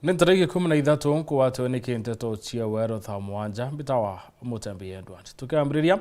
Nteto 13 kwa watu wenye Nteto chia Weru Thaa Mugwanja bitawa MUTEMBEI endwani. Tukiambiriria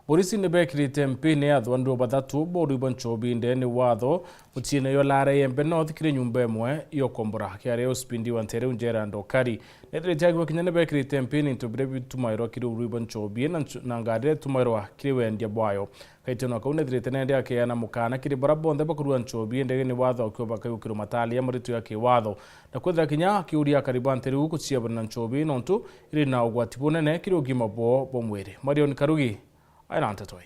polisi nibekirite mpini athwandu bathatu boru bonchobi ndeni watho mutine yo lare yembe north kire nyumba emwe yo kombora kiare ospindi wantere unjera ndokari netirite agwa kinyane bekirite mpini ntobire tumairo kire uru bonchobi na ngade tumairo kire wendia bwayo kaiteno kaune netirite nende yake na mukana kire barabonde bakuru nchobi ndege ni watho kyoba kayukiro matali ya muritu yake watho na kwethira kinya kiuria karibu antere uku cia bana nchobi nontu iri na ugwati bunene kire ugima bomwire Marion Karugi aina Nteto.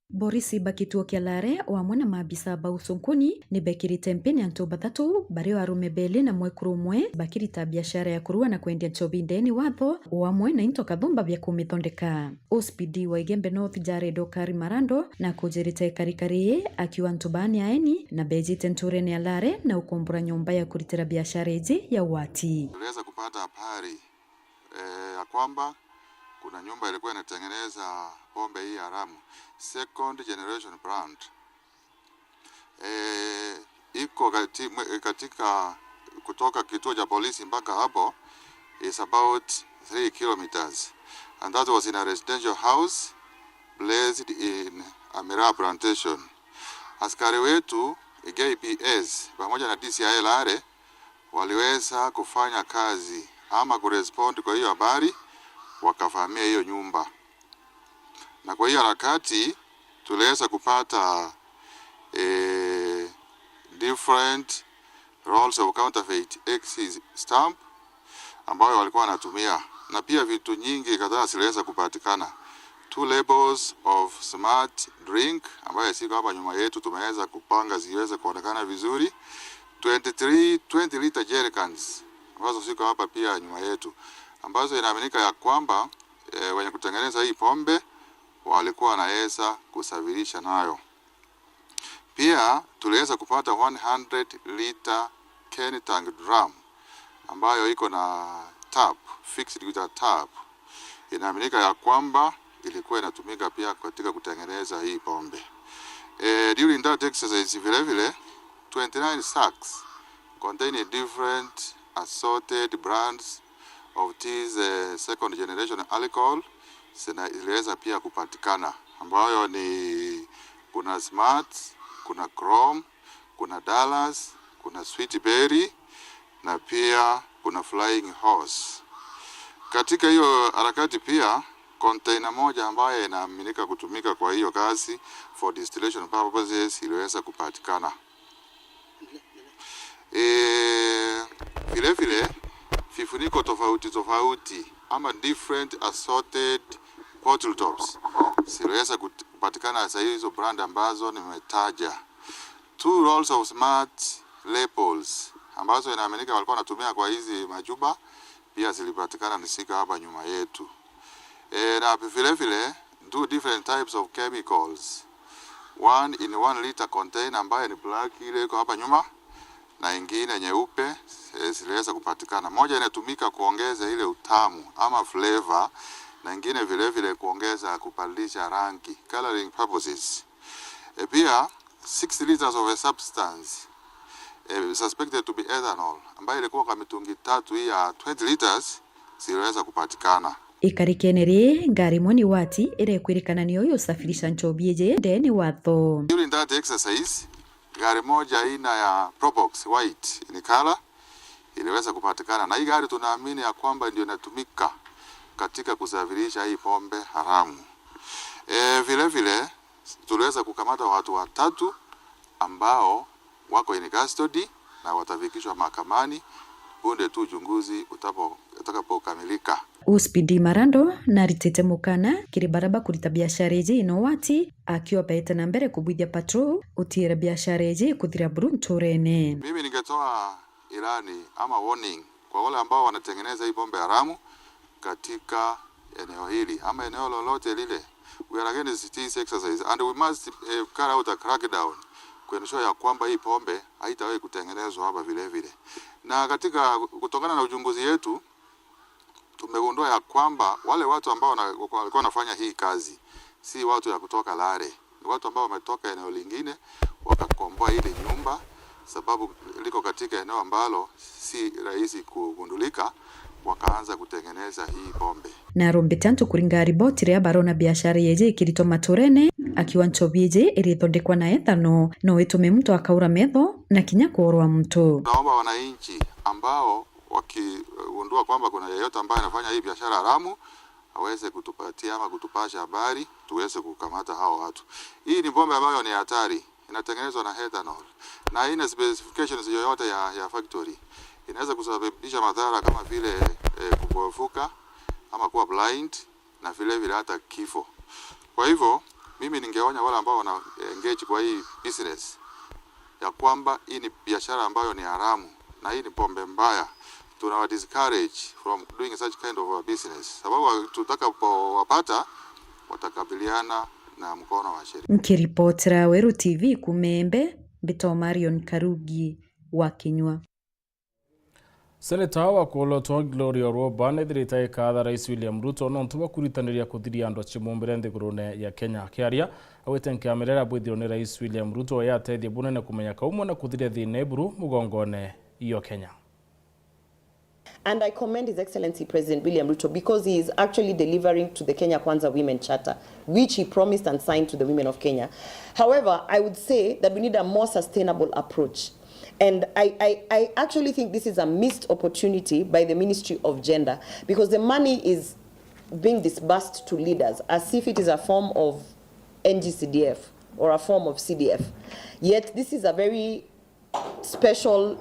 Borisi bakituo kia lare wamwe na maabisa bausonkoni ni bekirite mpini anto bathatu bari warume beli na mwekuru umwe bakirita biashara ya kurua na kwendia nchobi ndeni watho wamwe na into kathumba vya kumithondeka ospidi wa igembe north jare dokari marando na kujerite karikari akiwa ntubani aeni na bejite ntureni ya lare na ukombura nyumba ya kuritira biashara eji ya wati. Tuliweza kupata habari ya kwamba kuna nyumba ilikuwa inatengeneza pombe hii haramu, second generation brand. Iko katika kutoka kituo cha polisi mpaka hapo is about 3 kilometers, and that was in a residential house placed in Amira plantation. Askari wetu KPS pamoja na DCI Lare waliweza kufanya kazi ama kurespond kwa hiyo habari, wakafahamia hiyo nyumba. Na kwa hiyo harakati tuliweza kupata different rolls of counterfeit excise stamp ambayo walikuwa wanatumia, na pia vitu nyingi kadhaa ziliweza kupatikana. 2 labels of smart drink ambayo siko hapa nyuma yetu tumeweza kupanga ziweze kuonekana vizuri. 20 liter jerrycans ambazo siko hapa pia nyuma yetu, ambazo inaaminika ya kwamba wenye kutengeneza hii pombe walikuwa wanaweza kusafirisha nayo. Pia tuliweza kupata 100 liter can tank drum ambayo iko na tap, fixed with a tap. Inaaminika ya kwamba ilikuwa inatumika pia katika kutengeneza hii pombe. During that exercise vile 29 sacks containing different assorted brands of this second generation alcohol iliweza pia kupatikana, ambayo ni kuna Smart, kuna Chrome, kuna Dallas, kuna Sweet Berry na pia kuna Flying Horse. Katika hiyo harakati pia container moja ambayo inaaminika kutumika kwa hiyo kazi for distillation purposes iliweza kupatikana. Vile vifuniko tofauti ama different assorted bottle tops ziliweza kupatikana za hizo brand ambazo nimetaja. 2 rolls of smart labels ambazo inaaminika walikuwa wanatumia kwa hizi majuba pia zilipatikana nisika hapa nyuma yetu. Na vile 2 different types of chemicals, one in 1 liter container ambayo ni black ile iko hapa nyuma, na ingine nyeupe ziliweza kupatikana. Moja inatumika kuongeza ile utamu ama flavor, na ingine vile kuongeza kupandisha rangi, coloring purposes. Pia 6 liters of a substance suspected to be ethanol ambayo ilikuwa kwa mitungi 3 hii ya 20 liters ziliweza kupatikana. Ikarikeneri ngari moni wati ire kwirikana niyo yosafirisha nchobi eje ndeni watho. During that exercise gari moja aina ya Probox white in color iliweza kupatikana, na hii gari tunaamini ya kwamba ndio inatumika katika kusafirisha hii pombe haramu. Vile tuliweza kukamata watu 3 ambao wako in custody na watafikishwa mahakamani punde tu uchunguzi utakapokamilika. Ospidi marando na ritete mukana kiri baraba kurita biashara eji inowati akiwa baita na mbere kubwithia patrol utira biashara eji kuthira burunturene. Mimi ningetoa ilani ama warning kwa wale ambao wanatengeneza hii pombe haramu katika eneo hili ama eneo lolote lile. We are against this exercise and we must carry out a crackdown kuensure ya kwamba hii pombe haitawahi kutengenezwa hapa vile. Na katika kutokana na uchunguzi yetu tumegundua ya kwamba wale watu ambao walikuwa wanafanya hii kazi si watu ya kutoka Lare, ni watu ambao wametoka eneo lingine wakakomboa ile nyumba sababu liko katika eneo ambalo si rahisi kugundulika, wakaanza kutengeneza hii pombe. Na rumbitantu kuringa riboti ria barona biashara yeje ikirito maturene akiwa nchovije irithondekwa na ethano no itume mtu akaura metho na kinya kuorwa mtu. Naomba wananchi ambao wakigundua kwamba kuna yeyote ambaye anafanya hii biashara haramu aweze kutupatia ama kutupasha habari tuweze kukamata hao watu. Hii ni pombe ambayo ni hatari, inatengenezwa na ethanol na ina specifications yoyote ya factory. Inaweza kusababisha madhara kama vile kupofuka ama kuwa blind na vile vile hata kifo. Kwa hivyo mimi ningeonya wale ambao wana engage kwa hii business ya kwamba hii ni biashara ambayo ni haramu na hii ni pombe mbaya. Tunawa discourage from doing such kind of a business. Sababu tutakapowapata watakabiliana na mkono wa sheria. Nkiripotera Weru TV kumembe Bito Marion Karugi wa Kinywa. Seneta wa Koloto Gloria Roba nethirite katha Rais William Ruto no ntuba kuritaniria kuthiria andu chimumbire nthigurune ya Kenya kiaria awete nkiamerera bwithiro ni Rais William Ruto ya tethia bunene kumenya kaumwe na kuthiria thine buru mugongone iyo Kenya. And I commend His Excellency President William Ruto because he is actually delivering to the Kenya Kwanza Women Charter, which he promised and signed to the women of Kenya. However, I would say that we need a more sustainable approach. And I actually think this is a missed opportunity by the Ministry of Gender because the money is being disbursed to leaders as if it is a form of NGCDF or a form of CDF. Yet this is a very special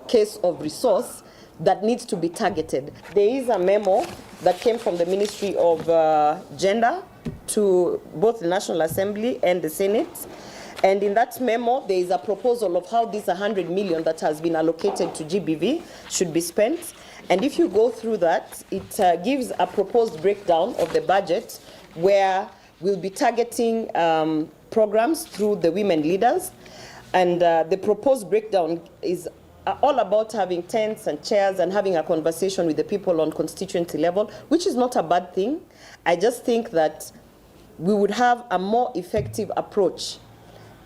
case of resource that needs to be targeted. There is a memo that came from the Ministry of Gender to both the National Assembly and the Senate. And in that memo, there is a proposal of how this 100 million that has been allocated to GBV should be spent. And if you go through that, it gives a proposed breakdown of the budget where we'll be targeting programs through the women leaders. And the proposed breakdown is all about having tents and chairs and having a conversation with the people on constituency level, which is not a bad thing. I just think that we would have a more effective approach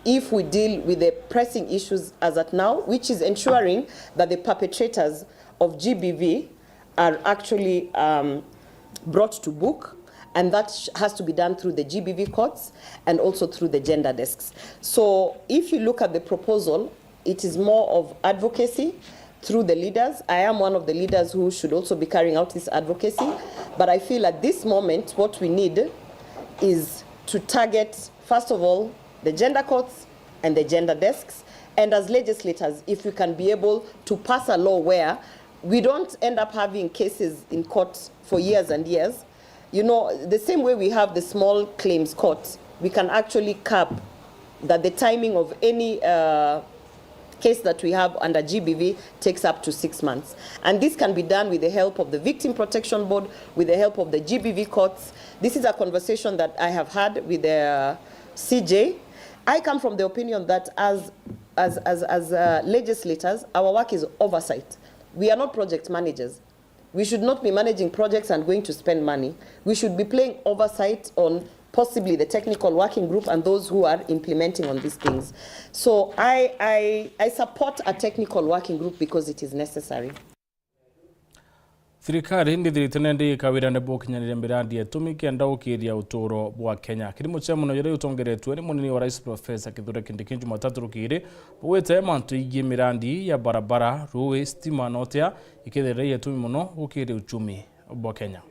if we deal with the pressing issues as at now, which is ensuring that the perpetrators of GBV are actually brought to book, and that has to be done through the GBV courts and also through the gender desks. So if you look at the proposal, it is more of advocacy through the leaders. I am one of the leaders who should also be carrying out this advocacy, but I feel at this moment what we need is to target, first of all, the gender courts and the gender desks, and as legislators, if we can be able to pass a law where we don't end up having cases in court for years and years. You know, the same way we have the small claims courts, we can actually cap that the timing of any case that we have under GBV takes up to 6 months. And this can be done with the help of the Victim Protection Board, with the help of the GBV courts. This is a conversation that I have had with the CJ. I come from the opinion that as legislators, our work is oversight. We are not project managers. We should not be managing projects and going to spend money. We should be playing oversight on possibly the technical working group and those who are implementing on these things. So I support a technical working group because it is necessary. Thirikari ndithirite ndi kawira ne bokinyanire mirandi etumi kenda ukiria uturo bwa Kenya. Kirimo cha muno yore utongeretwe ni munini wa Rais Professor Kithure Kindiki Jumatatu rukire bwete mantu igi mirandi ya barabara ruwe stima notia ikithere yetumi muno ukiria uchumi bwa Kenya.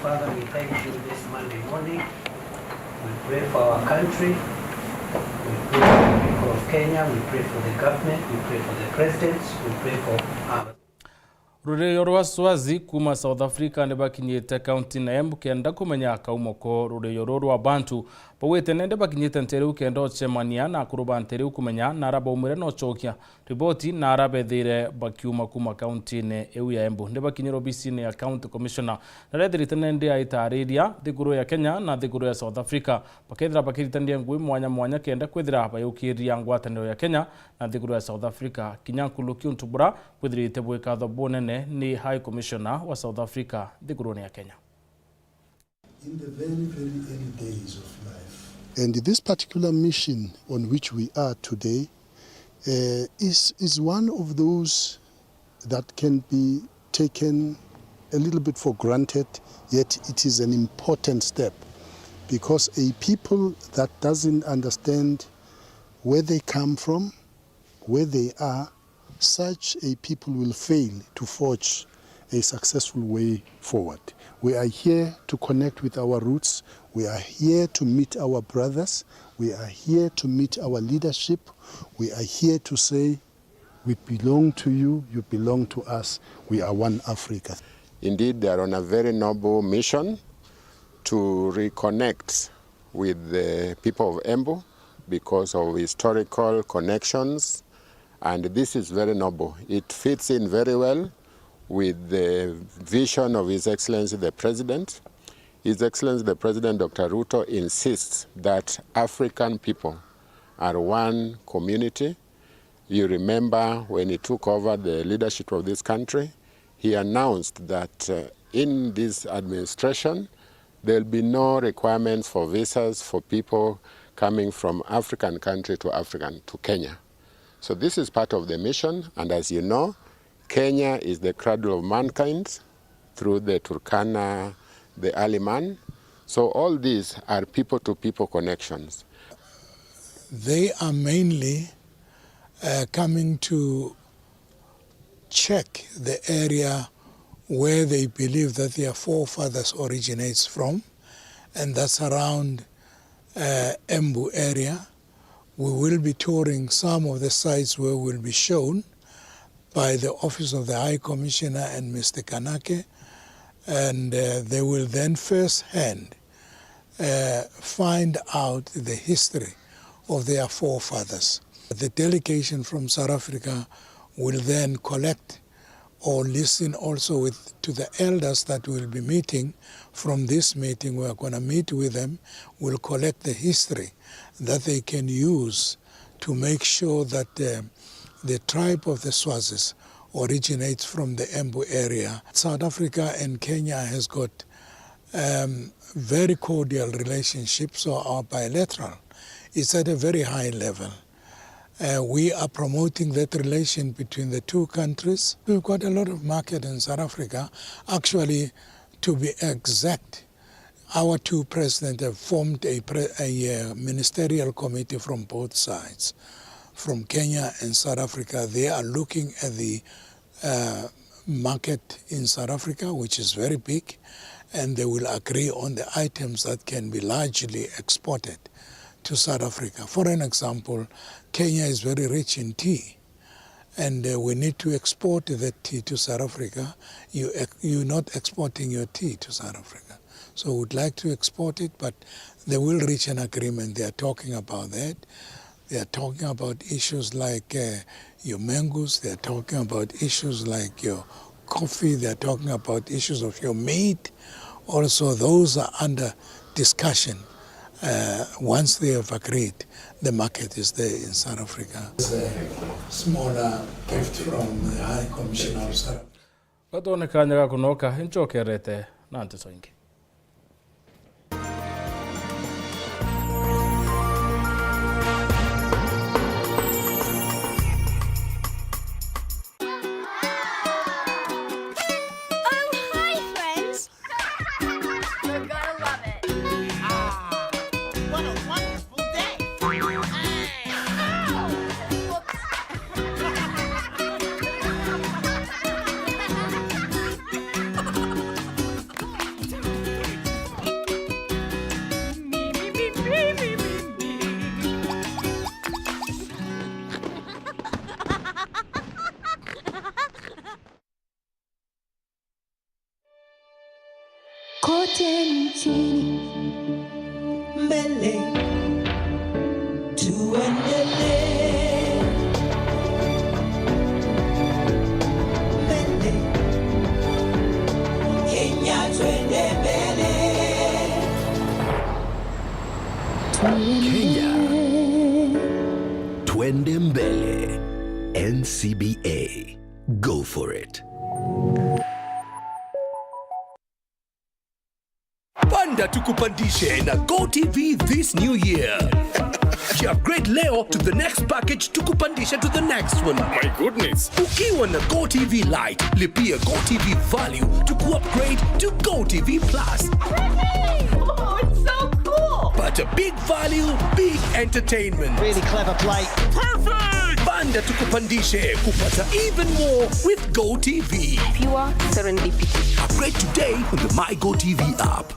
Father, we thank you this Monday morning. We pray for our country. We pray for the people of Kenya. We pray for the government. We pray for the presidents. We pray for our... Rureo rwa Swazi kuma South Africa ne bakinyete county na embu kenda kumenya kaumoko rureo rwa Bantu bawete nende bakinyite nteriu kendo chemania na kuruba nteriu kumenya na araba umire no chokia riboti na arabe thire bakiuma kuma county ne eu ya Embu nde bakinyiro BC ne county commissioner na redrite nende ya itariria thiguru ya Kenya na thiguru ya South Africa bakethira bakiritandia ngui mwanya kenda kwethira bayukiria ngwataniro ya Kenya na thiguru ya South Africa kinyankulu kiuntubura kwithirite bwekatho bonene ni high commissioner wa South Africa thiguru ya Kenya. In the very, very early days of life. And this particular mission on which we are today is one of those that can be taken a little bit for granted, yet it is an important step, because a people that doesn't understand where they come from, where they are, such a people will fail to forge a successful way forward. We are here to connect with our roots. We are here to meet our brothers. We are here to meet our leadership. We are here to say, we belong to you, you belong to us. We are one Africa. Indeed, they are on a very noble mission to reconnect with the people of Embu because of historical connections, and this is very noble. It fits in very well with the vision of His Excellency the President. His Excellency the President, Dr. Ruto, insists that African people are one community. You remember when he took over the leadership of this country, he announced that in this administration, there will be no requirements for visas for people coming from African country to Kenya. So this is part of the mission, and as you know, Kenya is the cradle of mankind through the Turkana, the early man. So all these are people-to-people connections. They are mainly coming to check the area where they believe that their forefathers originates from, and that's around Embu area. We will be touring some of the sites where we'll be shown by the Office of the High Commissioner and Mr. Kanake, and they will then firsthand find out the history of their forefathers. The delegation from South Africa will then collect or listen also to the elders that will be meeting. From this meeting, we are going to meet with them. We'll collect the history that they can use to make sure that the tribe of the Swazis originates from the Embu area. South Africa and Kenya has got very cordial relationships, so our bilateral is at a very high level. We are promoting that relation between the two countries. We've got a lot of market in South Africa. Actually, to be exact, our two presidents have formed a ministerial committee from both sides. From Kenya and South Africa, they are looking at the market in South Africa, which is very big, and they will agree on the items that can be largely exported to South Africa. For an example, Kenya is very rich in tea, and we need to export that tea to South Africa. You're not exporting your tea to South Africa. So we'd like to export it, but they will reach an agreement. They are talking about that. They are talking about issues like your mangoes. They are talking about issues like your coffee. They are talking about issues of your meat. Also, those are under discussion. Once they have agreed, the market is there in South Africa. It's a smaller gift from the High Commissioner of South Africa. Gatone kanyaga kunoka inchokerete na Nteto ingi. Kenya, twende mbele. NCBA. Go for it. Panda tukupandishe na GoTV this new year. Upgrade leo to the next package tukupandishe to the next one. My goodness. Ukiwa na GoTV Lite, lipia GoTV Value to upgrade to GoTV Plus. Oh, it's so cool. But a big value, big entertainment. Really clever play. Perfect. Panda tukupandishe kupata even more with GoTV. Pure serendipity. Upgrade today on the My GoTV app.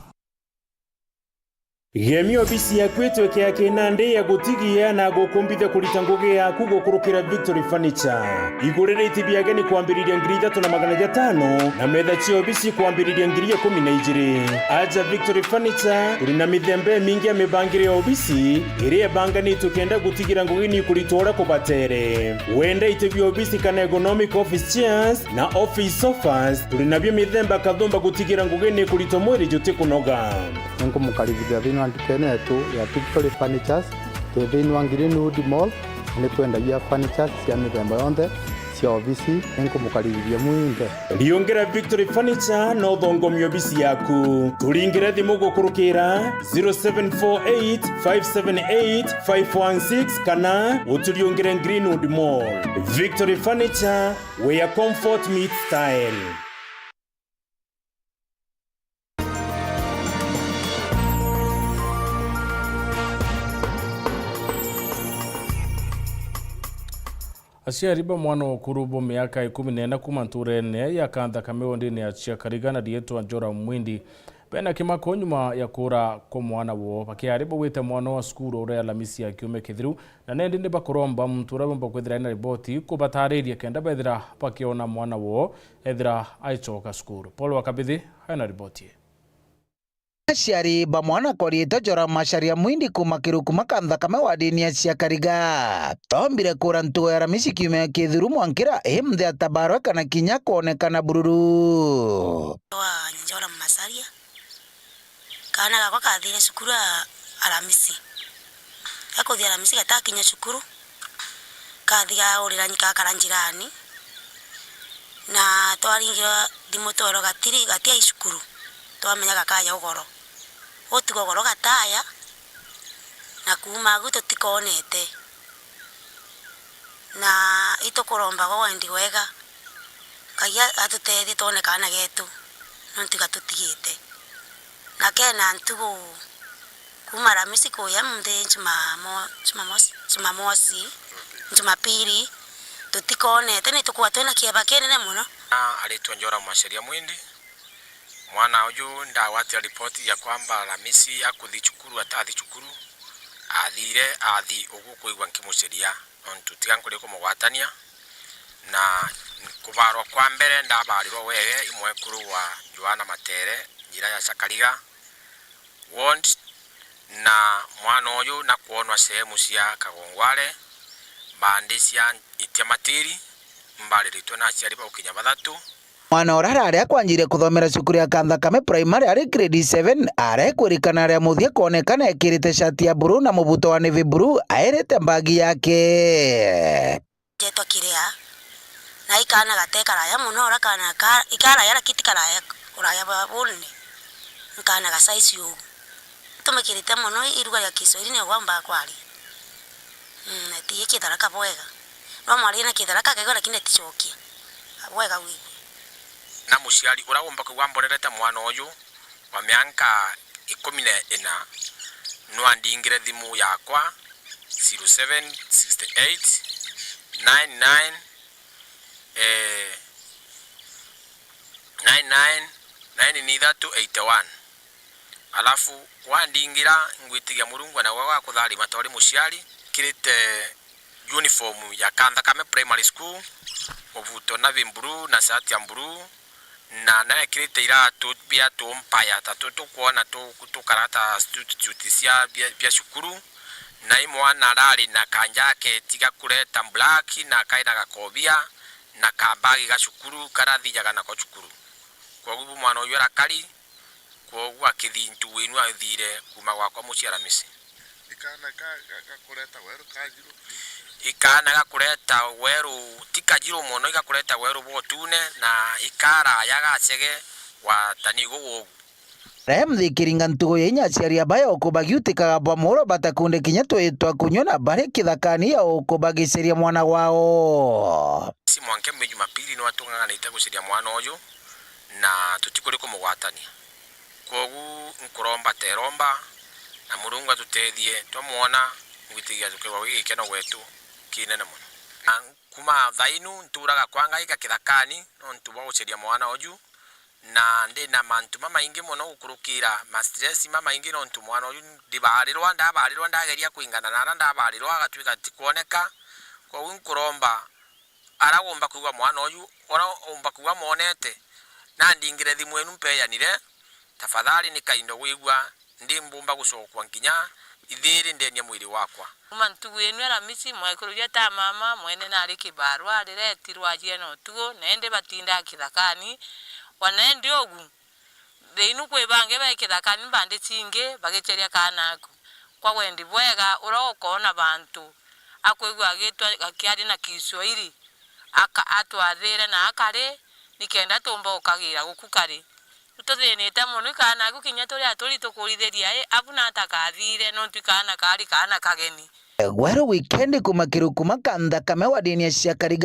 Gemio bisi ya kwetu kia kinande ya gutigi ya na gukumbitha kuritanguge ya kugokurukira Victory Furniture. Igurere itibia gani kuambiriria ngiri 3,500 na metha chio bisi kuambiriria ngiri 12. Aja Victory Furniture turi na mithembe mingi ya mibangire ya obisi iri bangani tukenda gutigira ngugini kuritora kubatere. Wenda itibia obisi kana ergonomic office chairs na office sofas turi nabyo mithemba kathumba gutigira ngugini kuritomwiri jute kunoga. Nko mukaribia vino Nteto ya Victory Furnitures teveni Greenwood Mall ni twendagia furnitures cia mithemba yothe cia ofisi nko mukaribia muinde liongera Victory Furniture no thongomio bisi yaku turingire thimu gukurukira 0748578516 kana uturiongere Greenwood Mall. Victory Furniture, where comfort meets style. Aciariba mwana okurubo miaka 14 kuma nturene ya kantha kamewondini ya ciakarigana dietwa Njora Mwindi bena kimako nyuma ya kura kwa mwana wo bakiariba wite mwana wa skuru ure Alamisi ya kiume kithiru na nendi ndi bakuromba mtura bomba kwithira ina riboti kubatariria kenda bethira bakiona mwana wo ethira aichoka skuru. Paul Wakabithi haina riboti. Aciari ba mwana korieto Njora Macharia Mwindi kuma kirukuma kantha kame wadini ya ciakariga tombire kura ntugo ya Alamisi kiume kithiru mwankira mthe atabarwe kana kinya kuonekana bururu wa Njora Macharia kana gakwa kathire cukuru Alamisi gakuthia Alamisi gatakinya cukuru kathiga urira nyika karanjirani na twaringira dimotoro gatiri gatia cukuru twamenya gakaya ugoro otigo goro gataya na kuma guto tikonete na itokoromba go ndi wega kaya atutethi tone kana getu nontiga tutigite na kena ntugo kuma Alamisi kuya mde Jumapili tutikonete ni tukwa twena kieba kenene muno. Alitwa Njora Macharia Mwindi mwana huyu ndawati ripoti ya kwamba Alamisi akuthi cukuru atathi cukuru athi ugukuigwa nkimuceria ntutiga nkuri kumugwatania na kubarwa kwa mbere ndabarirwo wewe imwe kuru wa Joana Matere njira ya Chakariga ward na mwana huyu na kuonwa sehemu cia Kagongware bandi cia Itiamatiri mbariritwe na aciari ba ukinya bathatu. Mwana orara aria kwanjire kuthomera cukuru ya kantha kame primary ari grade 7 are kurikana aria muthie kuonekana ekirite shati ya blue na mubuto wa navy blue airite mbagi yake jetwa kiria na ikana gatekara ya muno ora kana ikara ya kitikara ya uraya babulne nkana ga size yo tumekirite muno iruga ya Kiswahili ne gwamba kwali tiye kidaraka bwega no mwali na kidaraka kego lakini tichokia bwega wi na muciari uragomba kwamborerete mwana uyu wa mianka 14 no andingire thimu yakwa 0768 99 99 alafu wandingira ngwitigia Murungu na waga kuthari matori muciari kirite uniform ya kantha kame primary school mubuto na vimburu na shati ya mburu na kirite iratu bia tumpaya tatu tukuona tukarata institute cia bia cukuru na imwana rari na kanjake tiga kureta black na kaina gakobia na kabagi ga cukuru karathijaga na ko cukuru kwa gubu mwana uyu arakari kwa gubu akithintu winu athire kuma gwakwa muci Alamisi. ikana gakureta weru tikajiro mono igakureta weru botune na ikara yagacege watanigo wogu Remthikiringa ntugo ya inyaciari abaya ukubagiutikaga bamuro batakunde kinya twitwa kunyona bare kithakani ya ukubagiceria mwana wao si mwanke mwe Jumapili no atunganganite guciria mwana uyu na tutikuri kumugwatania kogu nkuromba teromba na Murungu atutethie twamuona ngwitigia tukiwa wigikeno gwetu kinene muno kuma thainu nturaga kwanga igakithakani no ntuba guciria mwana uyu na ndi na mantu maingi muno gukurukira ma stress maingi no ntu mwana uyu ndabarirwa ndageria kuingana na ndabarirwa agatwika tikuoneka kwa nkuromba aragomba kuigwa mwana uyu omba kuigwa monete na ndingire thimu enu mpeyanire tafadhali nikaindo wigwa ndi mbumba gucokwa nkinya ithiri ndenia mwiri wakwa mantu wenu Aramisi mwekururia ta mama mwene nari kibarua riretirwa agie no tugo nende batinda kithakani wanendi ogu theinu kwibange bekithakani bande cinge bagiceria kanaku kwa wendi bwega urokona bantu akwigwa agitwa akiari na Kiswahili atwathire na akari nikenda tumba ukagira gukukari tuthinite muno kana gukinya turi aturi tukurithiria abuna atakathire no tukana kari kana kageni Weru weekend kumakiru kumakanda kame wadini ya Kariga